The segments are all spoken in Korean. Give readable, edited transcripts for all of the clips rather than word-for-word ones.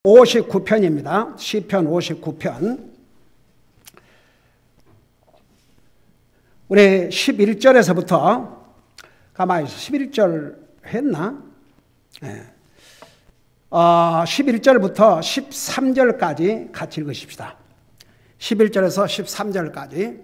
59편입니다. 시편 59편. 우리 11절에서부터 가만히 있어. 11절 했나? 네. 11절부터 13절까지 같이 읽으십시다. 11절에서 13절까지.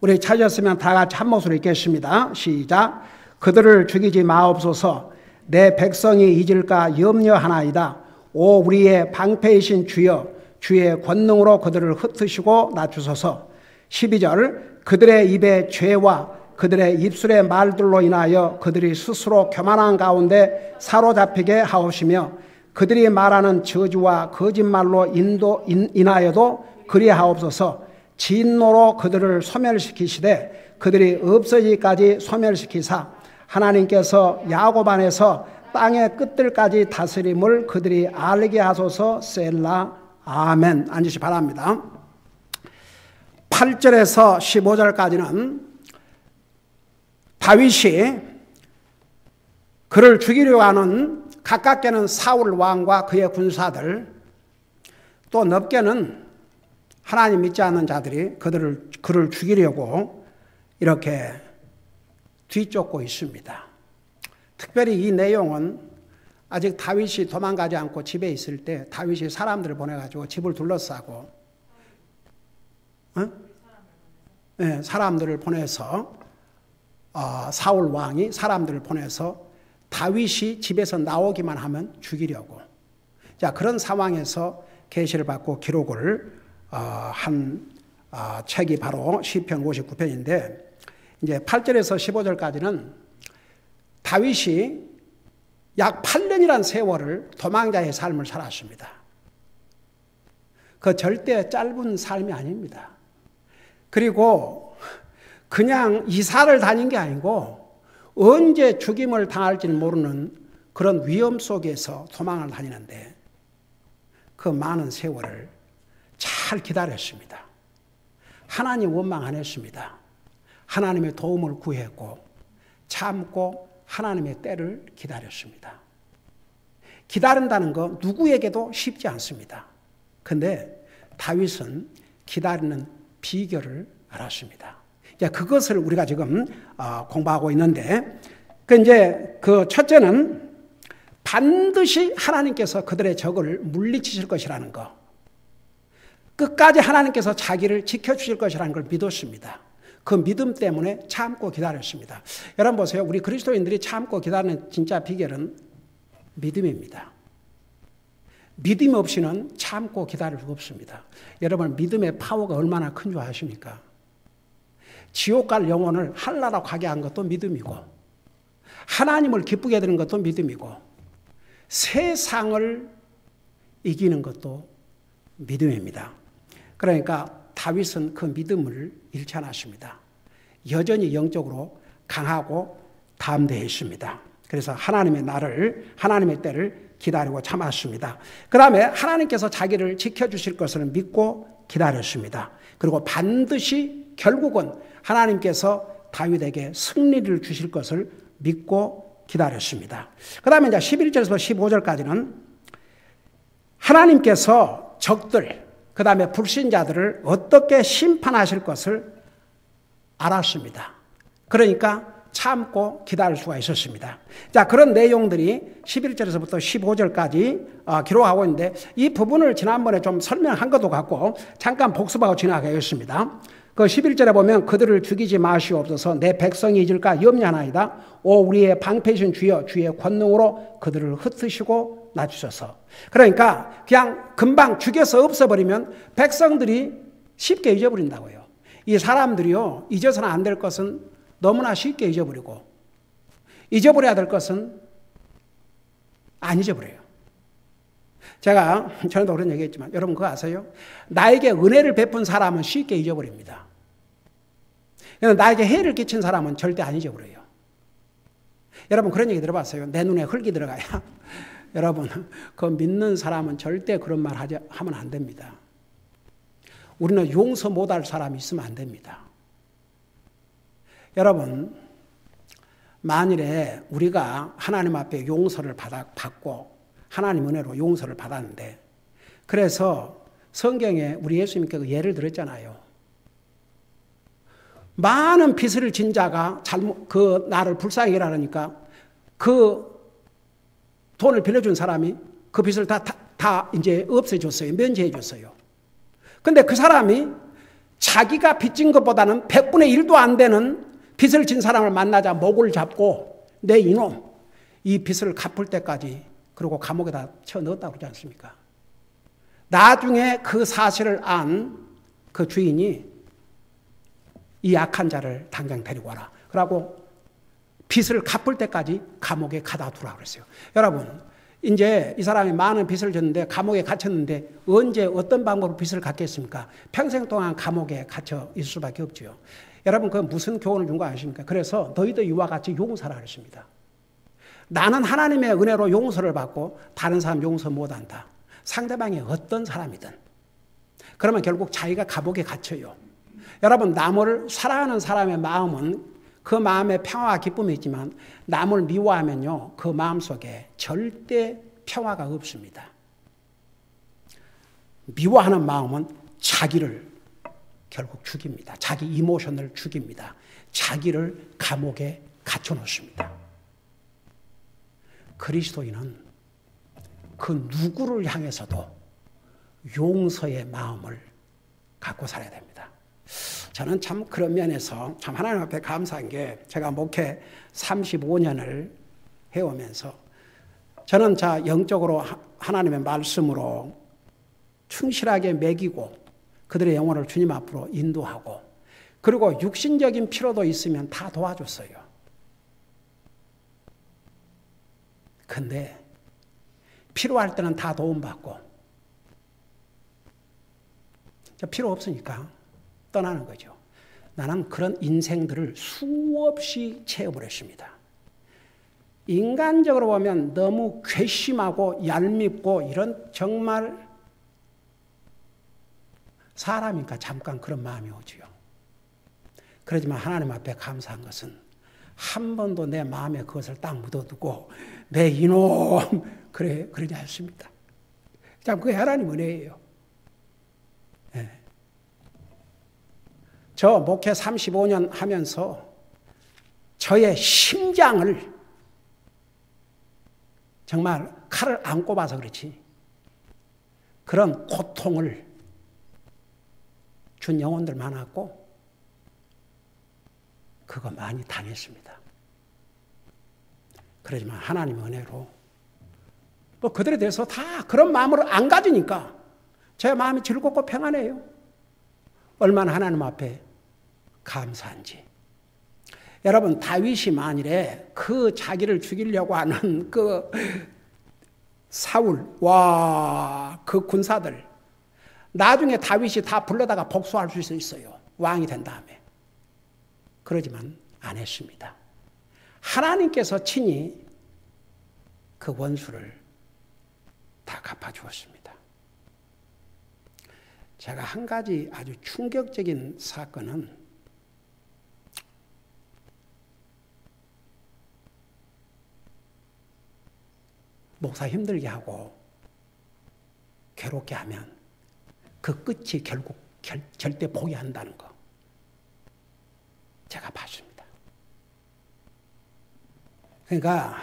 우리 찾았으면 다 같이 한 목소리 읽겠습니다. 시작. 그들을 죽이지 마옵소서. 내 백성이 잊을까 염려하나이다. 오 우리의 방패이신 주여, 주의 권능으로 그들을 흩으시고 낮추소서. 12절. 그들의 입의 죄와 그들의 입술의 말들로 인하여 그들이 스스로 교만한 가운데 사로잡히게 하옵시며, 그들이 말하는 저주와 거짓말로 인하여도 그리하옵소서. 진노로 그들을 소멸시키시되 그들이 없어지기까지 소멸시키사, 하나님께서 야곱 안에서 땅의 끝들까지 다스림을 그들이 알게 하소서. 셀라. 아멘. 앉으시 바랍니다. 8절에서 15절까지는 다윗이 그를 죽이려고 하는, 가깝게는 사울 왕과 그의 군사들, 또 넓게는 하나님 믿지 않는 자들이 그를 죽이려고 이렇게 뒤쫓고 있습니다. 특별히 이 내용은 아직 다윗이 도망가지 않고 집에 있을 때 다윗이 사람들을 보내가지고 집을 둘러싸고 네, 사람들을 보내서 사울 왕이 사람들을 보내서 다윗이 집에서 나오기만 하면 죽이려고, 자, 그런 상황에서 계시를 받고 기록을 한 책이 바로 시편 59편인데, 이제 8절에서 15절까지는 다윗이 약 8년이라는 세월을 도망자의 삶을 살았습니다. 그 절대 짧은 삶이 아닙니다. 그리고 그냥 이사를 다닌 게 아니고 언제 죽임을 당할지는 모르는 그런 위험 속에서 도망을 다니는데, 그 많은 세월을 잘 기다렸습니다. 하나님 원망 안 했습니다. 하나님의 도움을 구했고 참고 하나님의 때를 기다렸습니다. 기다린다는 거 누구에게도 쉽지 않습니다. 그런데 다윗은 기다리는 비결을 알았습니다. 이제 그것을 우리가 지금 공부하고 있는데, 그 첫째는 반드시 하나님께서 그들의 적을 물리치실 것이라는 거, 끝까지 하나님께서 자기를 지켜주실 것이라는 걸 믿었습니다. 그 믿음 때문에 참고 기다렸습니다. 여러분 보세요. 우리 그리스도인들이 참고 기다리는 진짜 비결은 믿음입니다. 믿음 없이는 참고 기다릴 수가 없습니다. 여러분, 믿음의 파워가 얼마나 큰 줄 아십니까? 지옥 갈 영혼을 하늘나라 가게 한 것도 믿음이고, 하나님을 기쁘게 해드리는 것도 믿음이고, 세상을 이기는 것도 믿음입니다. 그러니까 다윗은 그 믿음을 잃지 않았습니다. 여전히 영적으로 강하고 담대했습니다. 그래서 하나님의 때를 기다리고 참았습니다. 그 다음에 하나님께서 자기를 지켜주실 것을 믿고 기다렸습니다. 그리고 반드시 결국은 하나님께서 다윗에게 승리를 주실 것을 믿고 기다렸습니다. 그 다음에 이제 11절에서 15절까지는 하나님께서 적들, 그 다음에 불신자들을 어떻게 심판하실 것을 알았습니다. 그러니까 참고 기다릴 수가 있었습니다. 자, 그런 내용들이 11절에서부터 15절까지 기록하고 있는데, 이 부분을 지난번에 좀 설명한 것도 같고 잠깐 복습하고 지나가겠습니다. 그 11절에 보면 그들을 죽이지 마시옵소서. 내 백성이 잊을까 염려하나이다. 오 우리의 방패이신 주여, 주의 권능으로 그들을 흩으시고 낮추소서. 그러니까 그냥 금방 죽여서 없애버리면 백성들이 쉽게 잊어버린다고요. 이 사람들이요, 잊어서는 안 될 것은 너무나 쉽게 잊어버리고, 잊어버려야 될 것은 안 잊어버려요. 제가 전에도 그런 얘기했지만 여러분 그거 아세요? 나에게 은혜를 베푼 사람은 쉽게 잊어버립니다. 나에게 해를 끼친 사람은 절대 안 잊어버려요. 여러분 그런 얘기 들어봤어요? 내 눈에 흙이 들어가야. 여러분 그 믿는 사람은 절대 그런 말 하면 안 됩니다. 우리는 용서 못할 사람이 있으면 안 됩니다. 여러분, 만일에 우리가 하나님 앞에 용서를 받고 하나님 은혜로 용서를 받았는데, 그래서 성경에 우리 예수님께서 예를 들었잖아요. 많은 빚을 진 자가 나를 불쌍히 일하니까 그 돈을 빌려준 사람이 그 빚을 다 이제 없애줬어요. 면제해줬어요. 근데 그 사람이 자기가 빚진 것보다는 100분의 1도 안 되는 빚을 진 사람을 만나자 목을 잡고 내 이놈, 이 빚을 갚을 때까지 그리고 감옥에다 쳐넣었다고 그러지 않습니까? 나중에 그 사실을 안 그 주인이 이 악한 자를 당장 데리고 와라. 그러고 빚을 갚을 때까지 감옥에 가다 두라 그랬어요. 여러분, 이제 이 사람이 많은 빚을 졌는데 감옥에 갇혔는데 언제 어떤 방법으로 빚을 갚겠습니까? 평생 동안 감옥에 갇혀 있을 수밖에 없죠. 여러분, 그 무슨 교훈을 준 거 아십니까? 그래서 너희도 이와 같이 용서라 그랬습니다. 나는 하나님의 은혜로 용서를 받고 다른 사람 용서 못한다. 상대방이 어떤 사람이든. 그러면 결국 자기가 감옥에 갇혀요. 여러분, 남을 사랑하는 사람의 마음은 그 마음에 평화와 기쁨이 있지만 남을 미워하면요, 그 마음속에 절대 평화가 없습니다. 미워하는 마음은 자기를 결국 죽입니다. 자기 이모션을 죽입니다. 자기를 감옥에 갇혀 놓습니다. 그리스도인은 그 누구를 향해서도 용서의 마음을 갖고 살아야 됩니다. 저는 참 그런 면에서 참 하나님 앞에 감사한 게, 제가 목회 35년을 해오면서 저는 영적으로 하나님의 말씀으로 충실하게 먹이고 그들의 영혼을 주님 앞으로 인도하고, 그리고 육신적인 필요도 있으면 다 도와줬어요. 근데 필요할 때는 다 도움받고 필요 없으니까 떠나는 거죠. 나는 그런 인생들을 수없이 체험을 했습니다. 인간적으로 보면 너무 괘씸하고 얄밉고 이런, 정말 사람이니까 잠깐 그런 마음이 오지요. 그렇지만 하나님 앞에 감사한 것은 한 번도 내 마음에 그것을 딱 묻어두고 내 이놈 그러지 않습니다. 참 그게 하나님 은혜예요. 네. 저 목회 35년 하면서 저의 심장을 정말 칼을 안 꼽아서 그렇지 그런 고통을 준 영혼들 많았고 그거 많이 당했습니다. 그러지만 하나님의 은혜로 또 그들에 대해서 다 그런 마음으로 안 가지니까 제 마음이 즐겁고 평안해요. 얼마나 하나님 앞에 감사한지. 여러분, 다윗이 만일에 그 자기를 죽이려고 하는 그 사울, 그 군사들, 나중에 다윗이 다 불러다가 복수할 수 있어요. 왕이 된 다음에. 그러지만 안 했습니다. 하나님께서 친히 그 원수를 다 갚아주었습니다. 제가 한 가지 아주 충격적인 사건은 목사 힘들게 하고 괴롭게 하면 그 끝이 결국 절대 포기한다는 거 제가 봤습니다. 그러니까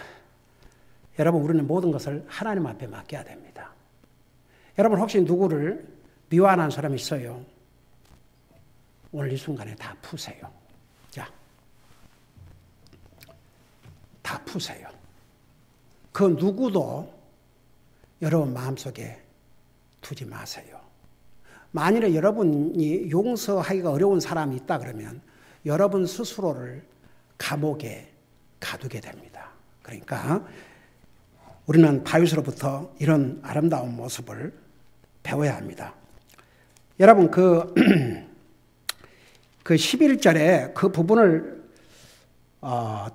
여러분, 우리는 모든 것을 하나님 앞에 맡겨야 됩니다. 여러분, 혹시 누구를 미워하는 사람이 있어요? 오늘 이 순간에 다 푸세요. 자, 다 푸세요. 그 누구도 여러분 마음속에 두지 마세요. 만일에 여러분이 용서하기가 어려운 사람이 있다 그러면 여러분 스스로를 감옥에 가두게 됩니다. 그러니까 우리는 다윗으로부터 이런 아름다운 모습을 배워야 합니다. 여러분, 그 11절에 그 부분을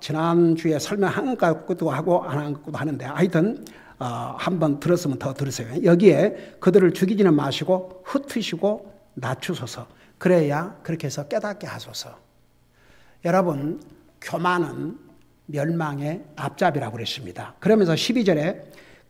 지난주에 설명한 것도 하고 안 한 것도 하는데, 하여튼 한번 들었으면 더 들으세요. 여기에 그들을 죽이지는 마시고 흩으시고 낮추소서. 그래야 그렇게 해서 깨닫게 하소서. 여러분, 교만은 멸망의 앞잡이라고 그랬습니다. 그러면서 12절에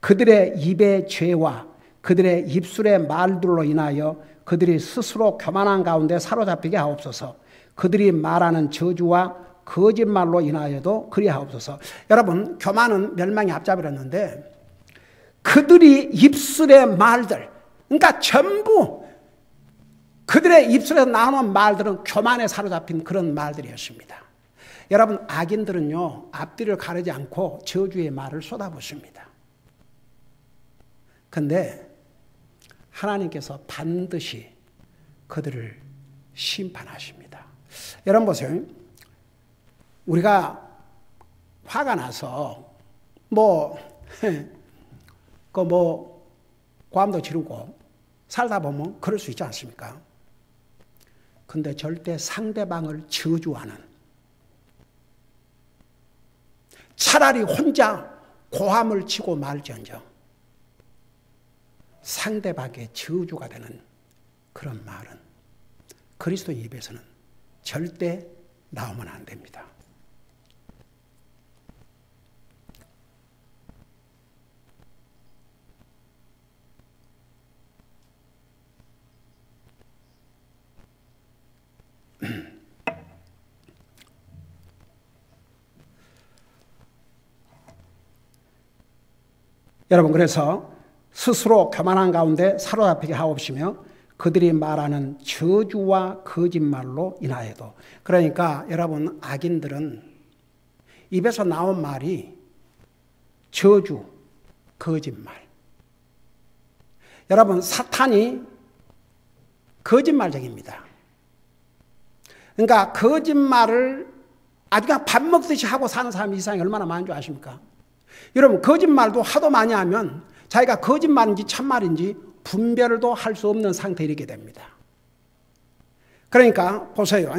그들의 입의 죄와 그들의 입술의 말들로 인하여 그들이 스스로 교만한 가운데 사로잡히게 하옵소서. 그들이 말하는 저주와 거짓말로 인하여도 그리하옵소서. 여러분, 교만은 멸망의 앞잡이였는데 그들이 입술의 말들, 그러니까 전부 그들의 입술에서 나오는 말들은 교만에 사로잡힌 그런 말들이었습니다. 여러분, 악인들은요, 앞뒤를 가르지 않고 저주의 말을 쏟아붓습니다. 그런데 하나님께서 반드시 그들을 심판하십니다. 여러분 보세요. 우리가 화가 나서 고함도 지르고 살다 보면 그럴 수 있지 않습니까? 근데 절대 상대방을 저주하는, 차라리 혼자 고함을 치고 말지언정 상대방의 저주가 되는 그런 말은 그리스도인 입에서는 절대 나오면 안 됩니다. 여러분, 그래서 스스로 교만한 가운데 사로잡히게 하옵시며 그들이 말하는 저주와 거짓말로 인하여도. 그러니까 여러분, 악인들은 입에서 나온 말이 저주, 거짓말. 여러분, 사탄이 거짓말쟁입니다. 그러니까 거짓말을 아주 그냥 밥 먹듯이 하고 사는 사람이 이 세상에 얼마나 많은 줄 아십니까? 여러분, 거짓말도 하도 많이 하면 자기가 거짓말인지 참말인지 분별도 할 수 없는 상태에 이르게 됩니다. 그러니까 보세요.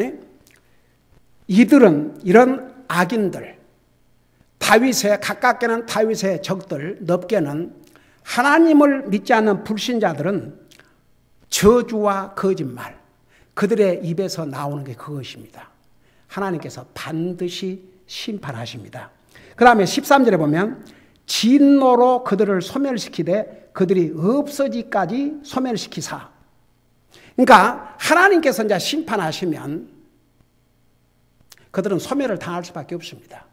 이들은, 이런 악인들, 다윗의, 가깝게는 다윗의 적들, 넓게는 하나님을 믿지 않는 불신자들은 저주와 거짓말, 그들의 입에서 나오는 게 그것입니다. 하나님께서 반드시 심판하십니다. 그 다음에 13절에 보면 진노로 그들을 소멸시키되 그들이 없어지까지 소멸시키사. 그러니까 하나님께서 이제 심판하시면 그들은 소멸을 당할 수밖에 없습니다.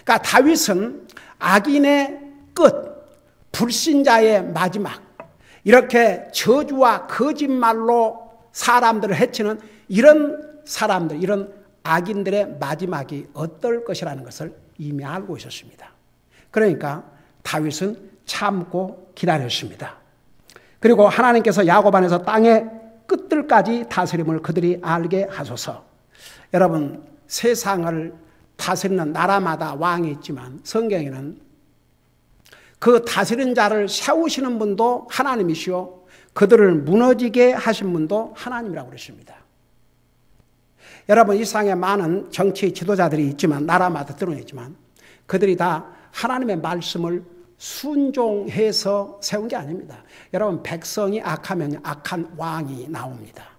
그러니까 다윗은 악인의 끝, 불신자의 마지막, 이렇게 저주와 거짓말로 사람들을 해치는 이런 사람들, 이런 악인들의 마지막이 어떨 것이라는 것을 이미 알고 있었습니다. 그러니까 다윗은 참고 기다렸습니다. 그리고 하나님께서 야곱 안에서 땅의 끝들까지 다스림을 그들이 알게 하소서. 여러분, 세상을 다스리는 나라마다 왕이 있지만 성경에는 그 다스리는 자를 세우시는 분도 하나님이시오, 그들을 무너지게 하신 분도 하나님이라고 그랬습니다. 여러분, 이 세상에 많은 정치 지도자들이 있지만, 나라마다 드러내지만 그들이 다 하나님의 말씀을 순종해서 세운 게 아닙니다. 여러분, 백성이 악하면 악한 왕이 나옵니다.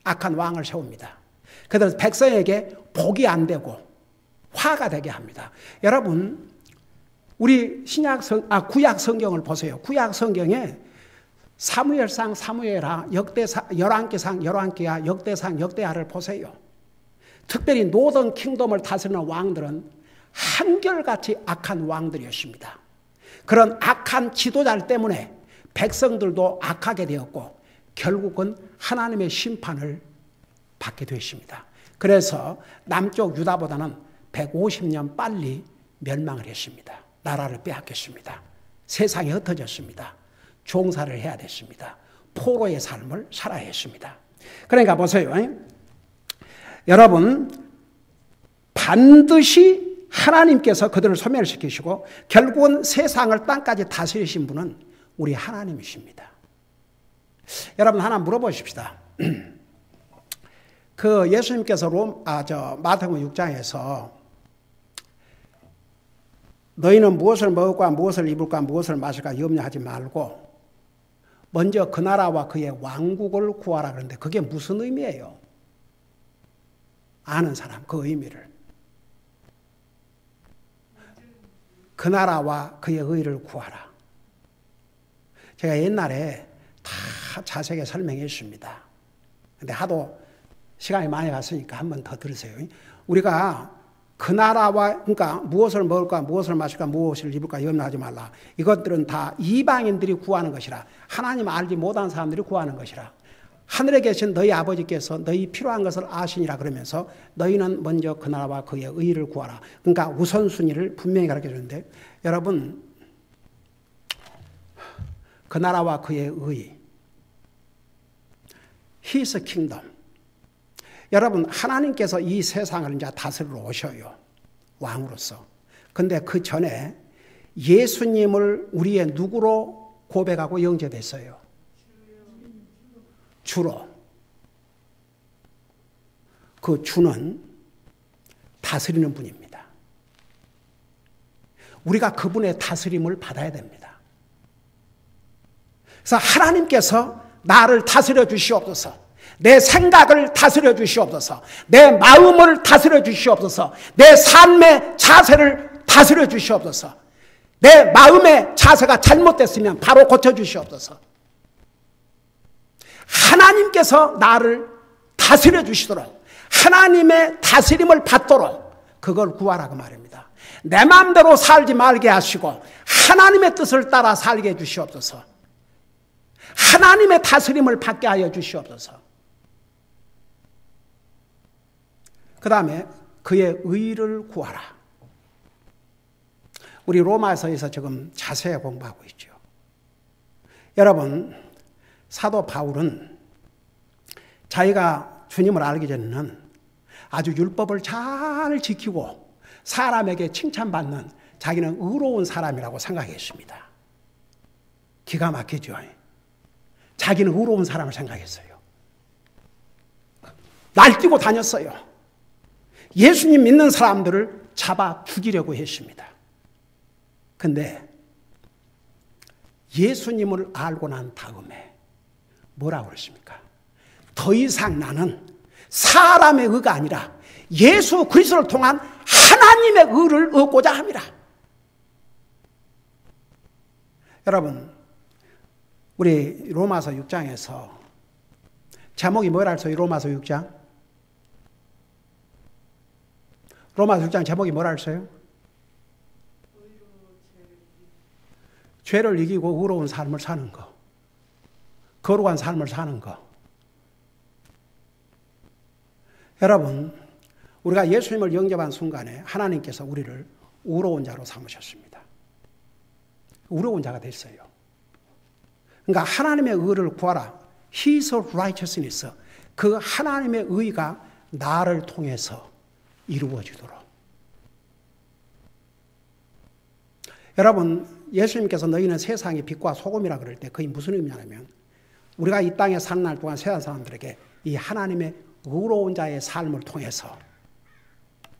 악한 왕을 세웁니다. 그래서 백성에게 복이 안 되고 화가 되게 합니다. 여러분, 우리 구약 성경을 보세요. 구약 성경에 사무엘상, 사무엘하, 역대상, 열왕기상, 열왕기하, 역대상, 역대하를 보세요. 특별히 노던 킹덤을 다스리는 왕들은 한결같이 악한 왕들이었습니다. 그런 악한 지도자들 때문에 백성들도 악하게 되었고 결국은 하나님의 심판을 받게 되었습니다. 그래서 남쪽 유다보다는 150년 빨리 멸망을 했습니다. 나라를 빼앗겼습니다. 세상이 흩어졌습니다. 종사를 해야 됐습니다. 포로의 삶을 살아야 했습니다. 그러니까 보세요. 여러분, 반드시 하나님께서 그들을 소멸시키시고 결국은 세상을 땅까지 다스리신 분은 우리 하나님이십니다. 여러분, 하나 물어보십시다. 그 예수님께서 마태복음 6장에서 너희는 무엇을 먹을까, 무엇을 입을까, 무엇을 마실까 염려하지 말고 먼저 그 나라와 그의 왕국을 구하라 그러는데 그게 무슨 의미예요? 아는 사람, 그 의미를. 그 나라와 그의 의를 구하라. 제가 옛날에 다 자세하게 설명했습니다. 근데 하도 시간이 많이 갔으니까 한 번 더 들으세요. 우리가 그 나라와, 그러니까 무엇을 먹을까, 무엇을 마실까, 무엇을 입을까 염려하지 말라. 이것들은 다 이방인들이 구하는 것이라. 하나님 알지 못한 사람들이 구하는 것이라. 하늘에 계신 너희 아버지께서 너희 필요한 것을 아시니라 그러면서 너희는 먼저 그 나라와 그의 의를 구하라. 그러니까 우선순위를 분명히 가르쳐 주는데, 여러분, 그 나라와 그의 의, His kingdom. 여러분, 하나님께서 이 세상을 이제 다스리러 오셔요. 왕으로서. 근데 그 전에 예수님을 우리의 누구로 고백하고 영접했어요? 주로. 그 주는 다스리는 분입니다. 우리가 그분의 다스림을 받아야 됩니다. 그래서 하나님께서 나를 다스려 주시옵소서. 내 생각을 다스려 주시옵소서. 내 마음을 다스려 주시옵소서. 내 삶의 자세를 다스려 주시옵소서. 내 마음의 자세가 잘못됐으면 바로 고쳐 주시옵소서. 하나님께서 나를 다스려 주시도록, 하나님의 다스림을 받도록 그걸 구하라고 말입니다. 내 마음대로 살지 말게 하시고 하나님의 뜻을 따라 살게 해 주시옵소서. 하나님의 다스림을 받게 하여 주시옵소서. 그 다음에 그의 의를 구하라. 우리 로마서에서 지금 자세히 공부하고 있죠. 여러분, 사도 바울은 자기가 주님을 알기 전에는 아주 율법을 잘 지키고 사람에게 칭찬받는 자기는 의로운 사람이라고 생각했습니다. 기가 막히죠. 자기는 의로운 사람을 생각했어요. 날뛰고 다녔어요. 예수님 믿는 사람들을 잡아 죽이려고 했습니다. 근데 예수님을 알고 난 다음에 뭐라고 그랬습니까? 더 이상 나는 사람의 의가 아니라 예수 그리스도를 통한 하나님의 의를 얻고자 합니다. 여러분, 우리 로마서 6장에서 제목이 뭐라 했어요? 로마서 6장? 로마서 6장 제목이 뭐라 했어요? 죄를 이기고 의로운 삶을 사는 거. 거룩한 삶을 사는 거. 여러분, 우리가 예수님을 영접한 순간에 하나님께서 우리를 의로운 자로 삼으셨습니다. 의로운 자가 됐어요. 그러니까 하나님의 의를 구하라. His righteousness. 그 하나님의 의가 나를 통해서 이루어지도록. 여러분, 예수님께서 너희는 세상의 빛과 소금이라 그럴 때 그게 무슨 의미냐면 우리가 이 땅에 사는 날 동안 세상 사람들에게 이 하나님의 의로운 자의 삶을 통해서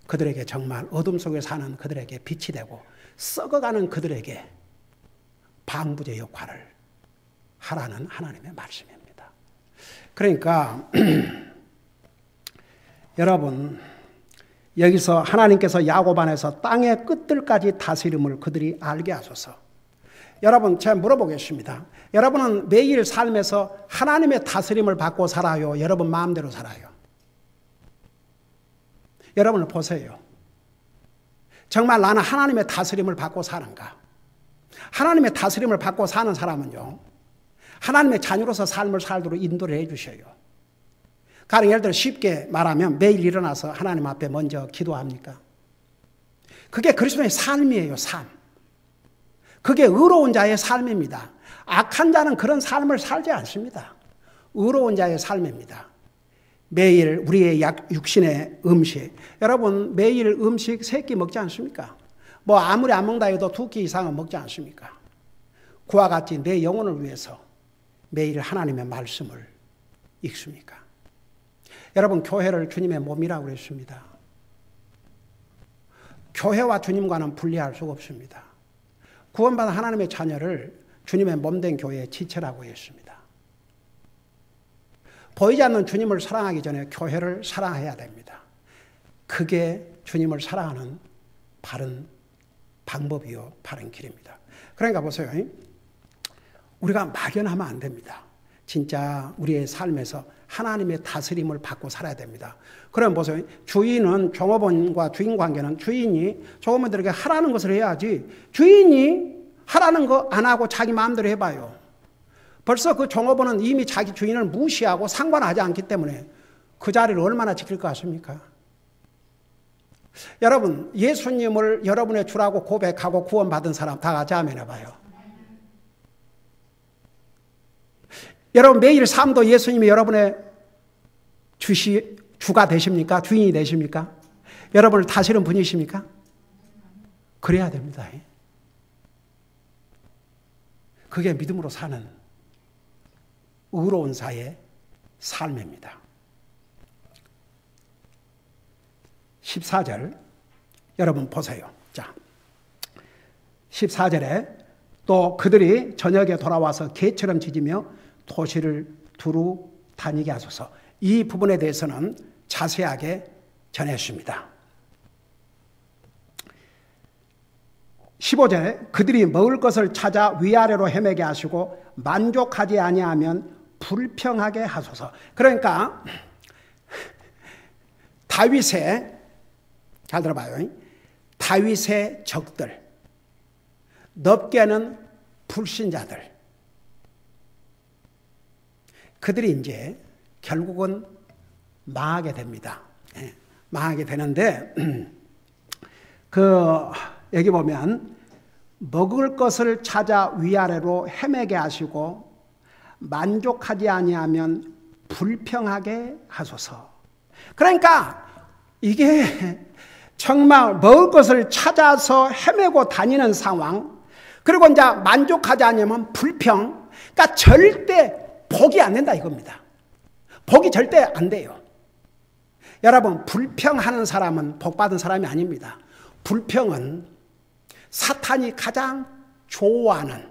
그들에게 정말 어둠 속에 사는 그들에게 빛이 되고 썩어가는 그들에게 방부제 역할을 하라는 하나님의 말씀입니다. 그러니까 여러분, 여기서 하나님께서 야곱 안에서 땅의 끝들까지 다스림을 그들이 알게 하소서. 여러분, 제가 물어보겠습니다. 여러분은 매일 삶에서 하나님의 다스림을 받고 살아요? 여러분 마음대로 살아요? 여러분을 보세요. 정말 나는 하나님의 다스림을 받고 사는가? 하나님의 다스림을 받고 사는 사람은요, 하나님의 자녀로서 삶을 살도록 인도를 해 주셔요. 가령 예를 들어 쉽게 말하면 매일 일어나서 하나님 앞에 먼저 기도합니까? 그게 그리스도의 삶이에요, 삶. 그게 의로운 자의 삶입니다. 악한 자는 그런 삶을 살지 않습니다. 의로운 자의 삶입니다. 매일 우리의 육신의 음식. 여러분, 매일 음식 3끼 먹지 않습니까? 뭐 아무리 안 먹다 해도 2끼 이상은 먹지 않습니까? 그와 같이 내 영혼을 위해서 매일 하나님의 말씀을 읽습니까? 여러분, 교회를 주님의 몸이라고 그랬습니다. 교회와 주님과는 분리할 수가 없습니다. 구원받은 하나님의 자녀를 주님의 몸된 교회의 지체라고 했습니다. 보이지 않는 주님을 사랑하기 전에 교회를 사랑해야 됩니다. 그게 주님을 사랑하는 바른 방법이요 바른 길입니다. 그러니까 보세요. 우리가 막연하면 안 됩니다. 진짜 우리의 삶에서 하나님의 다스림을 받고 살아야 됩니다. 그럼 보세요. 주인은 종업원과 주인 관계는 주인이 종업원들에게 하라는 것을 해야지 주인이 하라는 거 안 하고 자기 마음대로 해봐요. 벌써 그 종업원은 이미 자기 주인을 무시하고 상관하지 않기 때문에 그 자리를 얼마나 지킬 것 같습니까? 여러분, 예수님을 여러분의 주라고 고백하고 구원받은 사람 다 같이 아멘 해봐요. 여러분, 매일 삶도 예수님이 여러분의 주가 되십니까? 주인이 되십니까? 여러분을 다스리는 분이십니까? 그래야 됩니다. 그게 믿음으로 사는 의로운 자의 삶입니다. 14절 여러분 보세요. 자, 14절에 또 그들이 저녁에 돌아와서 개처럼 짖으며 도시를 두루 다니게 하소서. 이 부분에 대해서는 자세하게 전했습니다. 15절에 그들이 먹을 것을 찾아 위아래로 헤매게 하시고 만족하지 아니하면 불평하게 하소서. 그러니까 다윗의, 잘 들어봐요. 다윗의 적들, 넓게는 불신자들, 그들이 이제 결국은 망하게 됩니다. 망하게 되는데 여기 보면 먹을 것을 찾아 위아래로 헤매게 하시고 만족하지 아니하면 불평하게 하소서. 그러니까 이게 정말 먹을 것을 찾아서 헤매고 다니는 상황, 그리고 이제 만족하지 않으면 불평, 그러니까 절대 복이 안 된다 이겁니다. 복이 절대 안 돼요. 여러분, 불평하는 사람은 복 받은 사람이 아닙니다. 불평은 사탄이 가장 좋아하는,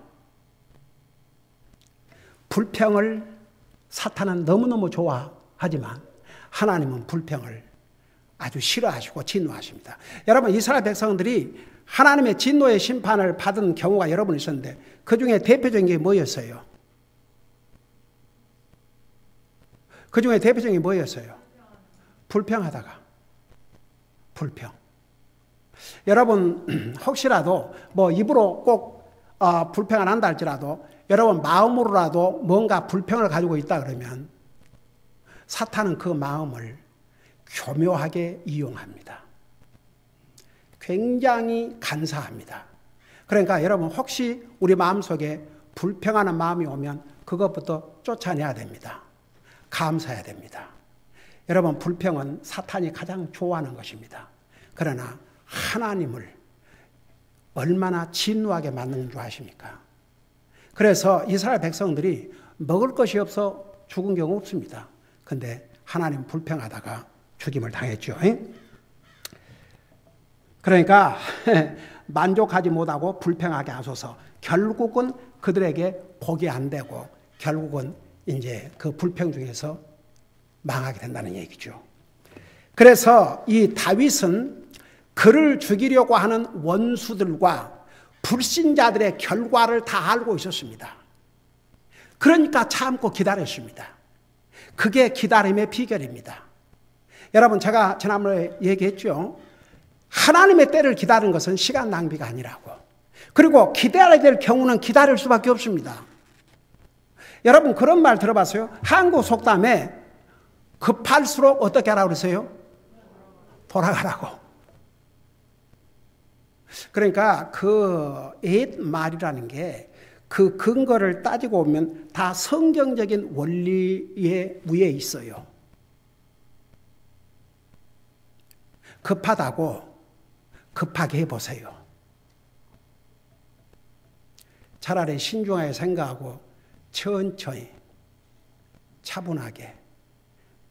불평을 사탄은 너무너무 좋아하지만 하나님은 불평을 아주 싫어하시고 진노하십니다. 여러분, 이스라엘 백성들이 하나님의 진노의 심판을 받은 경우가 여러 번 있었는데 그 중에 대표적인 게 뭐였어요? 그 중에 대표적인 게 뭐였어요? 불평하다가. 불평. 여러분, 혹시라도 뭐 입으로 꼭 불평을 한다 할지라도 여러분 마음으로라도 뭔가 불평을 가지고 있다 그러면 사탄은 그 마음을 교묘하게 이용합니다. 굉장히 간사합니다. 그러니까 여러분, 혹시 우리 마음속에 불평하는 마음이 오면 그것부터 쫓아내야 됩니다. 감사해야 됩니다. 여러분, 불평은 사탄이 가장 좋아하는 것입니다. 그러나 하나님을 얼마나 진노하게 만드는 줄 아십니까? 그래서 이스라엘 백성들이 먹을 것이 없어 죽은 경우 없습니다. 근데 하나님 불평하다가 죽임을 당했죠. 그러니까 만족하지 못하고 불평하게 하소서. 결국은 그들에게 복이 안 되고 결국은 이제 그 불평 중에서 망하게 된다는 얘기죠. 그래서 이 다윗은 그를 죽이려고 하는 원수들과 불신자들의 결과를 다 알고 있었습니다. 그러니까 참고 기다렸습니다. 그게 기다림의 비결입니다. 여러분, 제가 지난번에 얘기했죠. 하나님의 때를 기다리는 것은 시간 낭비가 아니라고. 그리고 기다려야 될 경우는 기다릴 수밖에 없습니다. 여러분, 그런 말 들어봤어요? 한국 속담에 급할수록 어떻게 하라고 그러세요? 돌아가라고. 그러니까 그 옛 말이라는 게 그 근거를 따지고 보면 다 성경적인 원리에 위에 있어요. 급하다고 급하게 해보세요. 차라리 신중하게 생각하고 천천히 차분하게,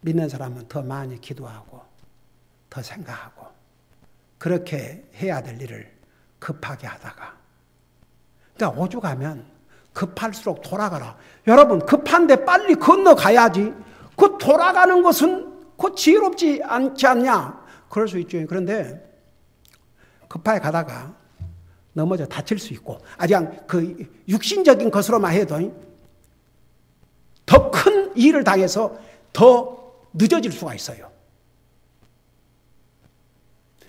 믿는 사람은 더 많이 기도하고 더 생각하고 그렇게 해야 될 일을 급하게 하다가, 그러니까 오죽하면 급할수록 돌아가라. 여러분, 급한데 빨리 건너가야지. 그 돌아가는 것은 그 지혜롭지 않지 않냐? 그럴 수 있죠. 그런데 급하게 가다가 넘어져 다칠 수 있고, 아직 그 육신적인 것으로만 해도 더 큰 일을 당해서 더 늦어질 수가 있어요.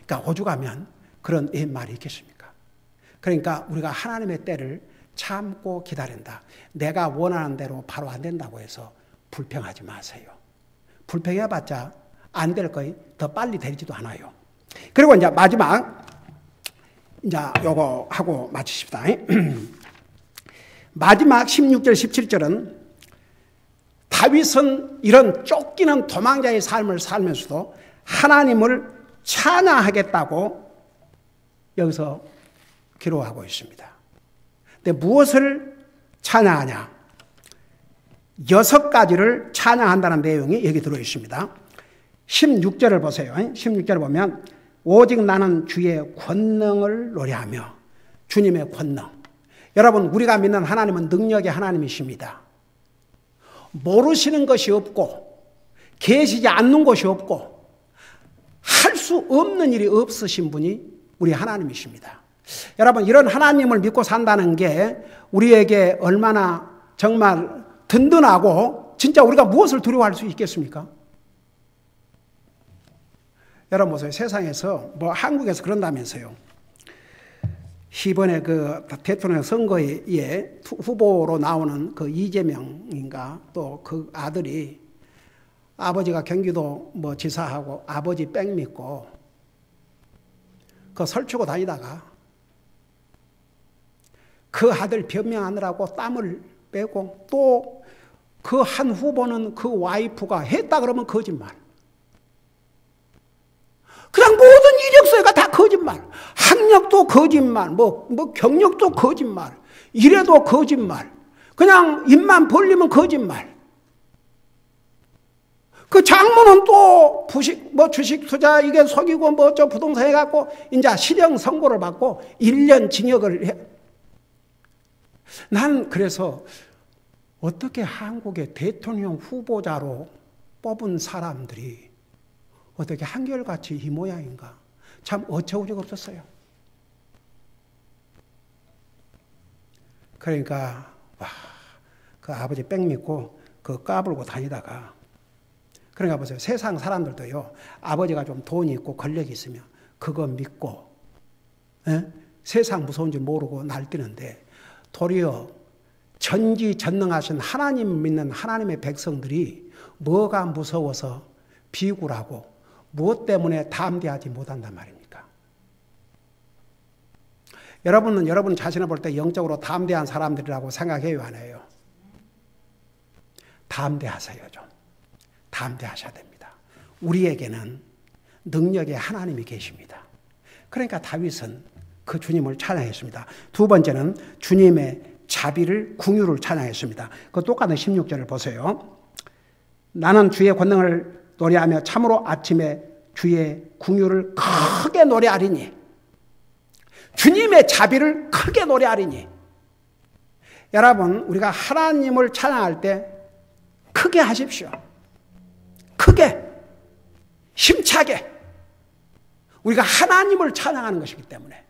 그러니까 오죽하면 그런 말이 있겠습니까? 그러니까 우리가 하나님의 때를 참고 기다린다. 내가 원하는 대로 바로 안 된다고 해서 불평하지 마세요. 불평해봤자 안 될 거에 더 빨리 되지도 않아요. 그리고 이제 마지막, 이제 요거 하고 마치십시다. 마지막 16절, 17절은 다윗은 이런 쫓기는 도망자의 삶을 살면서도 하나님을 찬양하겠다고 여기서 기록하고 있습니다. 근데 무엇을 찬양하냐? 6가지를 찬양한다는 내용이 여기 들어 있습니다. 16절을 보세요. 16절을 보면 오직 나는 주의 권능을 노래하며, 주님의 권능. 여러분, 우리가 믿는 하나님은 능력의 하나님이십니다. 모르시는 것이 없고 계시지 않는 것이 없고 할 수 없는 일이 없으신 분이 우리 하나님이십니다. 여러분, 이런 하나님을 믿고 산다는 게 우리에게 얼마나 정말 든든하고, 진짜 우리가 무엇을 두려워할 수 있겠습니까? 여러분 보세요. 세상에서, 한국에서 그런다면서요. 이번에 그 대통령 선거에 후보로 나오는 그 이재명인가, 또 그 아들이 아버지가 경기도 지사하고 아버지 백 믿고 그 설치고 다니다가 그 아들 변명하느라고 땀을 빼고, 또 그 한 후보는 그 와이프가 했다 그러면 거짓말. 그냥 모든 이력서가 다 거짓말. 학력도 거짓말, 경력도 거짓말, 이래도 거짓말. 그냥 입만 벌리면 거짓말. 그 장모는 또 주식 투자 이게 속이고 부동산 해갖고 이제 실형 선고를 받고 1년 징역을 해. 난 그래서 어떻게 한국의 대통령 후보자로 뽑은 사람들이 어떻게 한결같이 이 모양인가? 참 어처구니가 없었어요. 그러니까 그 아버지 백 믿고 그 까불고 다니다가, 그러니까 보세요. 세상 사람들도요, 아버지가 좀 돈이 있고 권력이 있으면 그거 믿고 세상 무서운 줄 모르고 날뛰는데, 도리어 전지전능하신 하나님 믿는 하나님의 백성들이 뭐가 무서워서 비굴하고 무엇 때문에 담대하지 못한단 말입니까? 여러분은 여러분 자신을 볼 때 영적으로 담대한 사람들이라고 생각해요, 안 해요? 담대하세요, 좀. 담대하셔야 됩니다. 우리에게는 능력의 하나님이 계십니다. 그러니까 다윗은 그 주님을 찬양했습니다. 두 번째는 주님의 자비를, 궁유를 찬양했습니다. 그 똑같은 16절을 보세요. 나는 주의 권능을 노래하며 참으로 아침에 주의 궁유를 크게 노래하리니, 주님의 자비를 크게 노래하리니. 여러분, 우리가 하나님을 찬양할 때 크게 하십시오. 크게, 힘차게. 우리가 하나님을 찬양하는 것이기 때문에.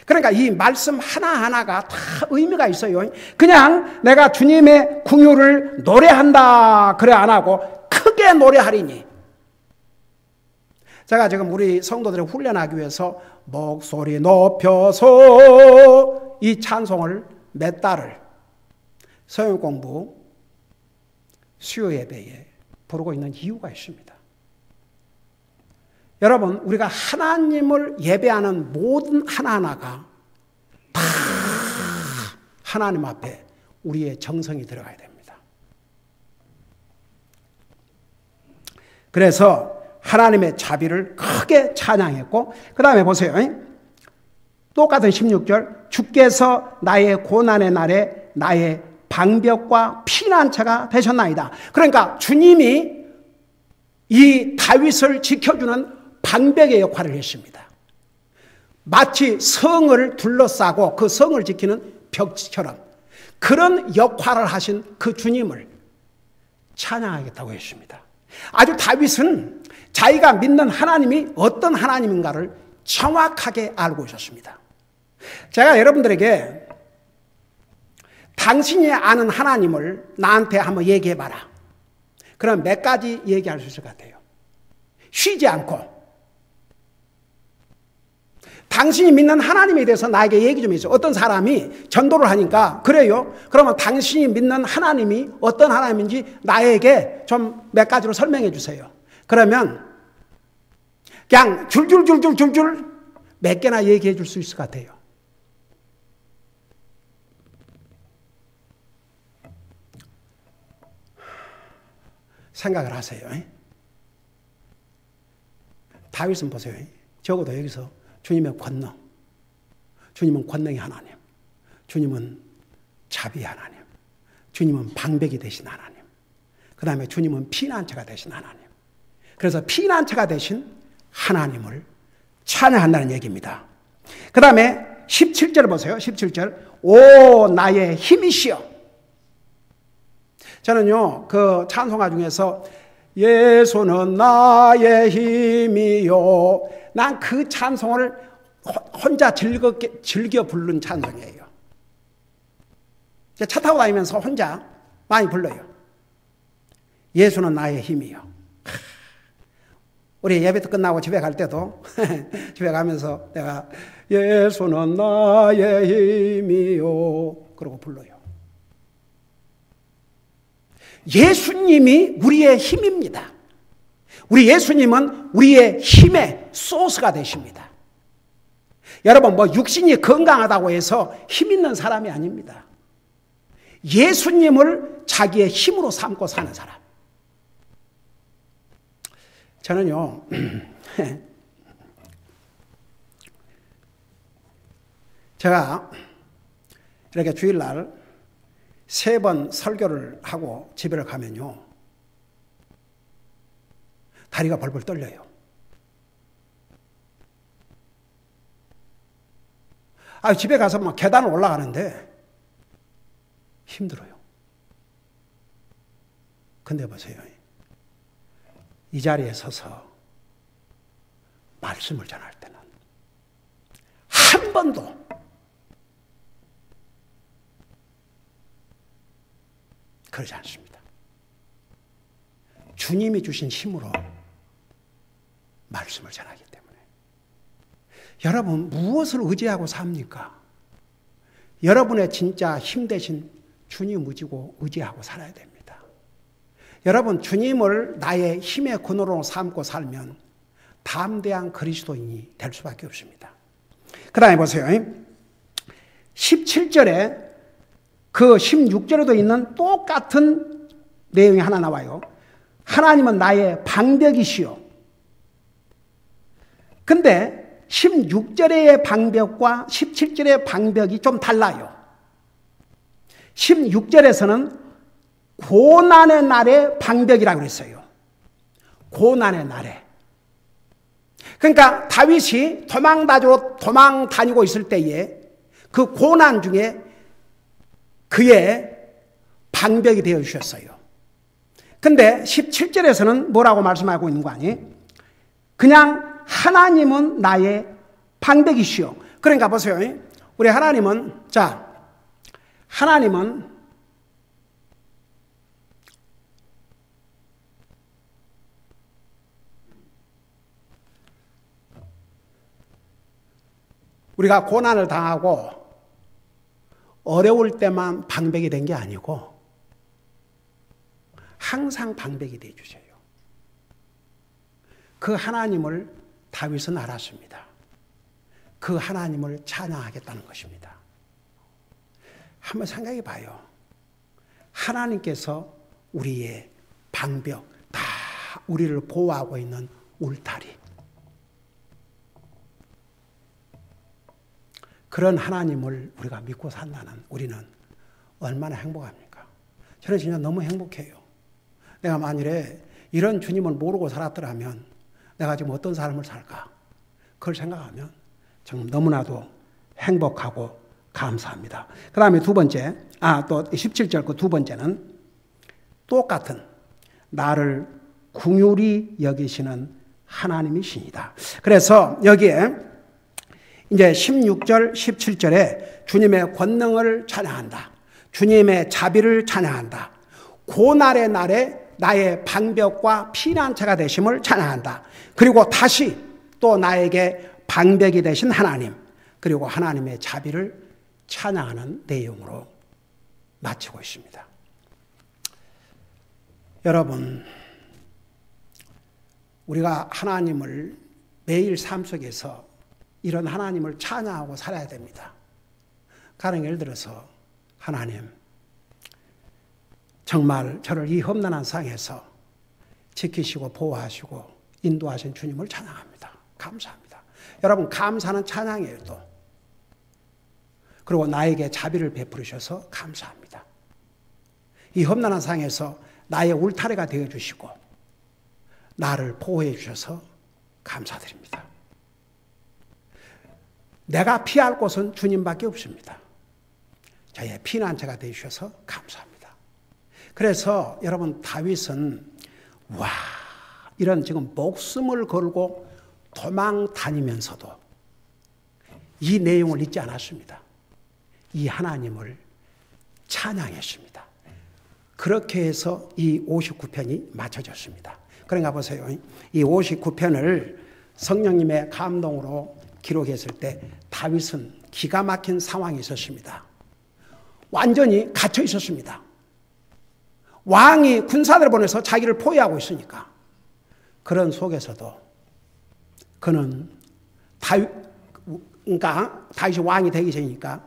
그러니까 이 말씀 하나하나가 다 의미가 있어요. 그냥 내가 주님의 궁유를 노래한다 그래 안 하고 크게 노래하리니. 제가 지금 우리 성도들을 훈련하기 위해서 목소리 높여서 이 찬송을 몇 달을 서영 공부, 수요 예배에 부르고 있는 이유가 있습니다. 여러분, 우리가 하나님을 예배하는 모든 하나하나가 다 하나님 앞에 우리의 정성이 들어가야 됩니다. 그래서 하나님의 자비를 크게 찬양했고, 그 다음에 보세요. 똑같은 16절, 주께서 나의 고난의 날에 나의 방벽과 피난처가 되셨나이다. 그러니까 주님이 이 다윗을 지켜주는 방벽의 역할을 했습니다. 마치 성을 둘러싸고 그 성을 지키는 벽처럼 그런 역할을 하신 그 주님을 찬양하겠다고 했습니다. 아주 다윗은 자기가 믿는 하나님이 어떤 하나님인가를 정확하게 알고 있었습니다. 제가 여러분들에게 당신이 아는 하나님을 나한테 한번 얘기해봐라. 그럼 몇 가지 얘기할 수 있을 것 같아요. 쉬지 않고. 당신이 믿는 하나님에 대해서 나에게 얘기 좀 해주세요. 어떤 사람이 전도를 하니까 그래요? 그러면 당신이 믿는 하나님이 어떤 하나님인지 나에게 좀 몇 가지로 설명해 주세요. 그러면 그냥 줄줄줄줄줄줄 몇 개나 얘기해 줄 수 있을 것 같아요. 생각을 하세요. 다윗은 보세요. 적어도 여기서 주님의 권능, 주님은 권능의 하나님, 주님은 자비의 하나님, 주님은 방백이 되신 하나님, 그 다음에 주님은 피난처가 되신 하나님. 그래서 피난처가 되신 하나님을 찬양한다는 얘기입니다. 그 다음에 17절 보세요. 17절. 오 나의 힘이시여. 저는요 그 찬송가 중에서 예수는 나의 힘이요, 난 그 찬송을 혼자 즐겨 부른 찬송이에요. 차 타고 다니면서 혼자 많이 불러요. 예수는 나의 힘이요. 우리 예배 끝나고 집에 갈 때도 집에 가면서 내가 예수는 나의 힘이요 그러고 불러요. 예수님이 우리의 힘입니다. 우리 예수님은 우리의 힘의 소스가 되십니다. 여러분 뭐 육신이 건강하다고 해서 힘 있는 사람이 아닙니다. 예수님을 자기의 힘으로 삼고 사는 사람. 저는요 제가 이렇게 주일날 3번 설교를 하고 집에 가면요 다리가 벌벌 떨려요. 집에 가서 막 계단을 올라가는데 힘들어요. 근데 보세요. 이 자리에 서서 말씀을 전할 때는 한 번도 그러지 않습니다. 주님이 주신 힘으로 말씀을 전하기 때문에. 여러분 무엇을 의지하고 삽니까? 여러분의 진짜 힘 대신 주님 의지하고 살아야 됩니다. 여러분 주님을 나의 힘의 근원으로 삼고 살면 담대한 그리스도인이 될 수밖에 없습니다. 그 다음에 보세요. 17절에 그 16절에도 있는 똑같은 내용이 하나 나와요. 하나님은 나의 방벽이시요. 근데 16절의 방벽과 17절의 방벽이 좀 달라요. 16절에서는 고난의 날의 방벽이라고 그랬어요. 고난의 날에. 그러니까 다윗이 도망 다니고 있을 때에 그 고난 중에 그의 방벽이 되어 주셨어요. 근데 17절에서는 뭐라고 말씀하고 있는 거 아니에요? 그냥 하나님은 나의 방벽이시오. 그러니까 보세요. 우리 하나님은 우리가 고난을 당하고 어려울 때만 방백이 된 게 아니고 항상 방백이 되어 주셔요. 그 하나님을 다윗은 알았습니다. 그 하나님을 찬양하겠다는 것입니다. 한번 생각해 봐요. 하나님께서 우리의 방벽, 다 우리를 보호하고 있는 울타리. 그런 하나님을 우리가 믿고 산다는 우리는 얼마나 행복합니까? 저는 진짜 너무 행복해요. 내가 만일에 이런 주님을 모르고 살았더라면 내가 지금 어떤 삶을 살까? 그걸 생각하면 정말 너무나도 행복하고 감사합니다. 그 다음에 두 번째, 또 17절 그 두 번째는 똑같은 나를 궁휼히 여기시는 하나님이십니다. 그래서 여기에 이제 16절, 17절에 주님의 권능을 찬양한다. 주님의 자비를 찬양한다. 고난의 날에 나의 방벽과 피난처가 되심을 찬양한다. 그리고 다시 또 나에게 방벽이 되신 하나님, 그리고 하나님의 자비를 찬양하는 내용으로 마치고 있습니다. 여러분, 우리가 하나님을 매일 삶 속에서 이런 하나님을 찬양하고 살아야 됩니다. 가령 예를 들어서 하나님, 정말 저를 이 험난한 상에서 지키시고 보호하시고 인도하신 주님을 찬양합니다. 감사합니다. 여러분, 감사는 찬양이에요. 또 그리고 나에게 자비를 베풀으셔서 감사합니다. 이 험난한 상에서 나의 울타리가 되어주시고 나를 보호해 주셔서 감사드립니다. 내가 피할 곳은 주님밖에 없습니다. 저의 피난처가 되어주셔서 감사합니다. 그래서 여러분, 다윗은 이런 지금 목숨을 걸고 도망 다니면서도 이 내용을 잊지 않았습니다. 이 하나님을 찬양했습니다. 그렇게 해서 이 59편이 맞춰졌습니다. 그러니까 보세요. 이 59편을 성령님의 감동으로 기록했을 때 다윗은 기가 막힌 상황이 있었습니다. 완전히 갇혀 있었습니다. 왕이 군사들을 보내서 자기를 포위하고 있으니까. 그런 속에서도 그는 다윗이 왕이 되기 전이니까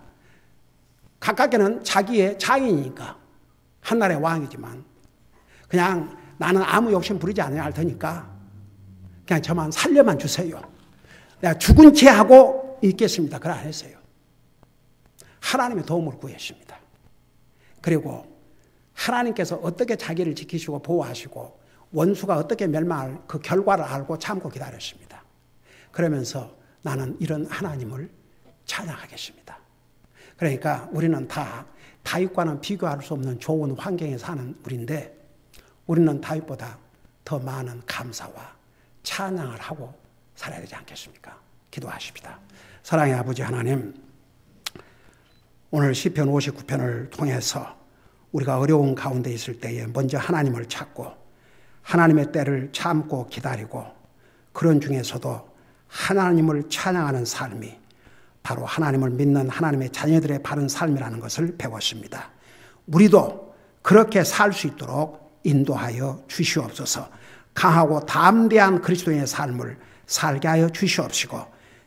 가깝게는 자기의 장인이니까 한나라의 왕이지만 그냥 나는 아무 욕심 부리지 않아야 할 테니까 그냥 저만 살려만 주세요. 내가 죽은 채 하고 있겠습니다. 그걸 안 했어요. 하나님의 도움을 구했습니다. 그리고 하나님께서 어떻게 자기를 지키시고 보호하시고 원수가 어떻게 멸망할 그 결과를 알고 참고 기다렸습니다. 그러면서 나는 이런 하나님을 찬양하겠습니다. 그러니까 우리는 다 다윗과는 비교할 수 없는 좋은 환경에 사는 우리인데 우리는 다윗보다 더 많은 감사와 찬양을 하고 살아야 되지 않겠습니까? 기도하십시다. 사랑의 아버지 하나님, 오늘 시편 59편을 통해서 우리가 어려운 가운데 있을 때에 먼저 하나님을 찾고 하나님의 때를 참고 기다리고 그런 중에서도 하나님을 찬양하는 삶이 바로 하나님을 믿는 하나님의 자녀들의 바른 삶이라는 것을 배웠습니다. 우리도 그렇게 살 수 있도록 인도하여 주시옵소서. 강하고 담대한 그리스도인의 삶을 살게 하여 주시옵시고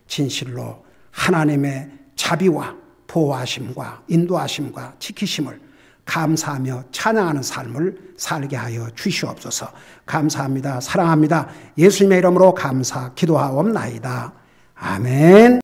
진실로 하나님의 자비와 보호하심과 인도하심과 지키심을 감사하며 찬양하는 삶을 살게 하여 주시옵소서. 감사합니다. 사랑합니다. 예수님의 이름으로 감사 기도하옵나이다. 아멘.